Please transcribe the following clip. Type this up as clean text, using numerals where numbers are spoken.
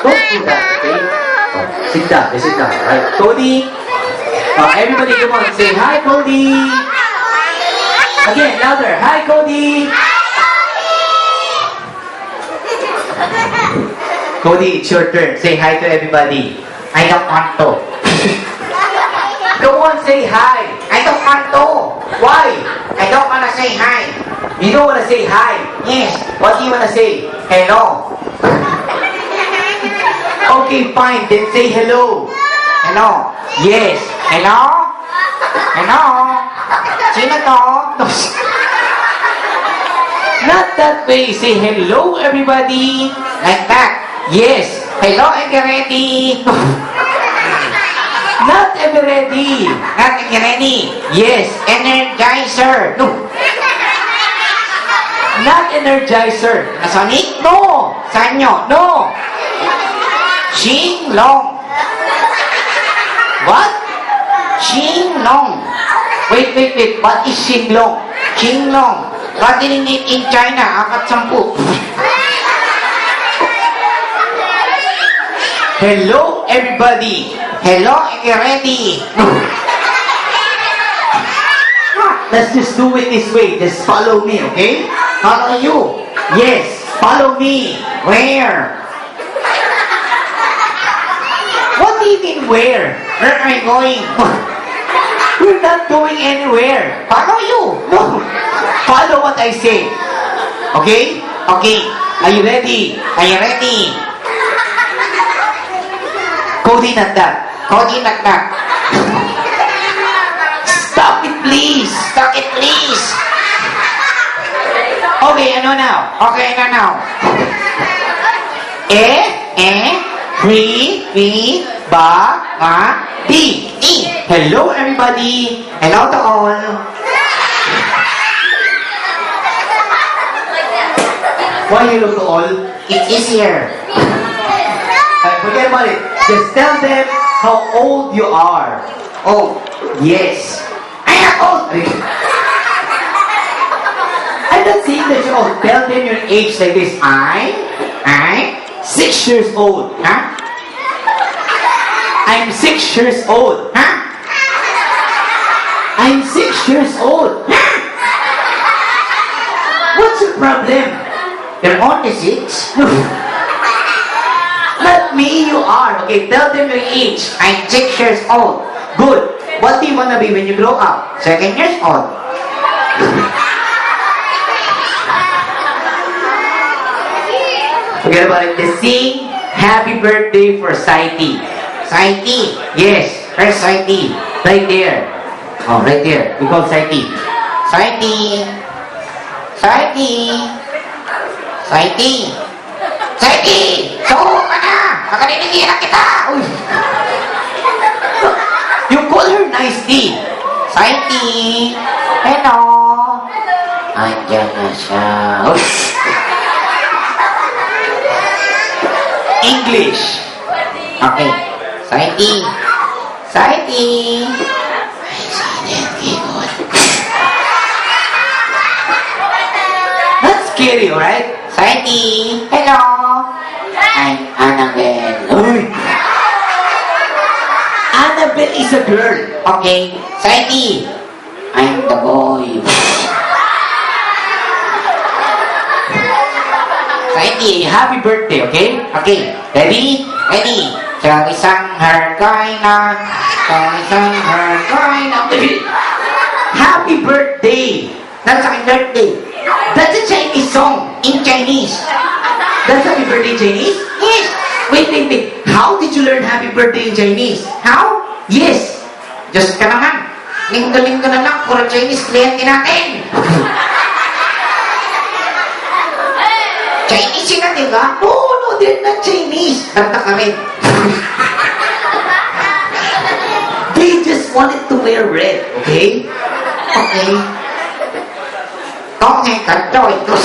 Don't do that, okay? Sit down, sit down, right? Cody, everybody come on, say hi, Cody. Again, louder. Hi, Cody. Cody, it's your turn. Say hi to everybody. I don't want to. Come on, say hi. I don't want to. Why? I don't want to say hi. You don't want to say hi. Yes. What do you want to say? Hello. Okay, fine. Then say hello. Hello. Yes. Hello? Hello? Sino to? Not that way. Say hello, everybody. Like that. Yes. Hello, ready? Not ever ready. Not ready. Yes. Energizer. No. Not energizer. Nasonic? No. Sanyo? No. Xing Long. What? Xing Long. Wait. What is Xinglong? Xing Long. What did it in China? 40. Hello, everybody. Hello, ready? Let's just do it this way. Just follow me, okay? Follow you. Yes. Follow me. Where? What do you mean where? Where are you going? We're not going anywhere. Follow you. No. Follow what I say. Okay? Okay. Are you ready? Are you ready? Cody, not that. Cody Naknak. Stop it, please. Stop it, please. Okay, ano now? Okay na now. Free, ba, di. Hello, everybody. Hello to all. Why hello to all? It's easier. Forget about it. Just tell them how old you are. Oh, Yes. I am old. I'm not saying that you're old. Tell them your age like this. I'm 6 years old. Huh? I'm 6 years old. Huh? I'm 6 years old. What's your problem? You're only 6? Not me, you are. Okay, tell them your age. I'm 6 years old. Good. What do you want to be when you grow up? 7 years old. Forget about it. Just sing happy birthday for Saiti. Saiti. Yes, Where's Saiti? right there. Oh, right there. We call Saiti. Saiti. Saiti. Saiti. Saiti! So ka na! Makalinigiran kita! Uy. You call her nicely. Saiti! Hello! Andiyan na siya. English. Okay. Saiti! Saiti! Ay, Saiti, good. Not scary, alright? Saiti! Hello! I'm Annabelle. Uy. Annabelle is a girl. Okay. Saiti! I'm the boy. Saiti, happy birthday, okay? Okay. Ready? Ready? Sa isang harkay na, sa isang harkay na. Happy birthday. That's my birthday. That's a Chinese song. In Chinese. That's happy birthday in Chinese? Yes. Wait. How did you learn happy birthday in Chinese? How? Yes. Diyos ka naman. Linggo-linggo na lang, puro Chinese kliyente natin. Chinese yun natin ka? No, they're not Chinese. Tanta ka rin. They just wanted to wear red, okay? Okay. Okay, kanto ito.